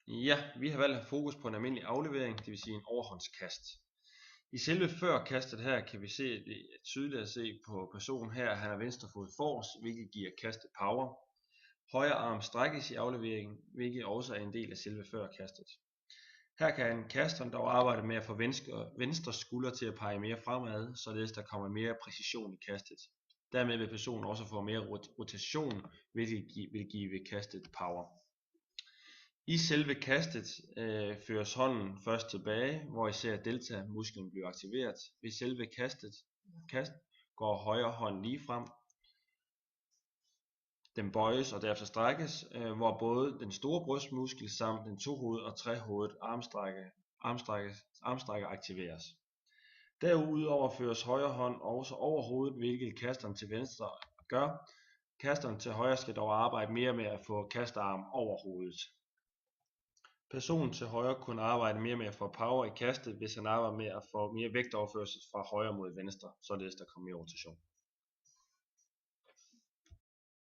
Ja, vi har valgt at have fokus på en almindelig aflevering, det vil sige en overhåndskast. I selve førkastet her kan vi se, det er tydeligt at se på personen her, han er venstre fod forrest, hvilket giver kastet power. Højre arm strækkes i afleveringen, hvilket også er en del af selve førkastet. Her kan kasteren dog arbejde med at få venstre skulder til at pege mere fremad, således der kommer mere præcision i kastet. Dermed vil personen også få mere rotation, hvilket vil give kastet power. I selve kastet føres hånden først tilbage, hvor især delta-musklen bliver aktiveret. Ved selve kast går højre hånd lige frem. Den bøjes og derefter strækkes, hvor både den store brystmuskel samt den tohovedede og trehovedede armstrækker aktiveres. Derudover føres højre hånd også over hovedet, hvilket kasteren til venstre gør. Kasteren til højre skal dog arbejde mere med at få kastarm over hovedet. Personen til højre kunne arbejde mere med at få power i kastet, hvis han arbejder med at få mere vægtoverførsel fra højre mod venstre, således der kommer mere rotation.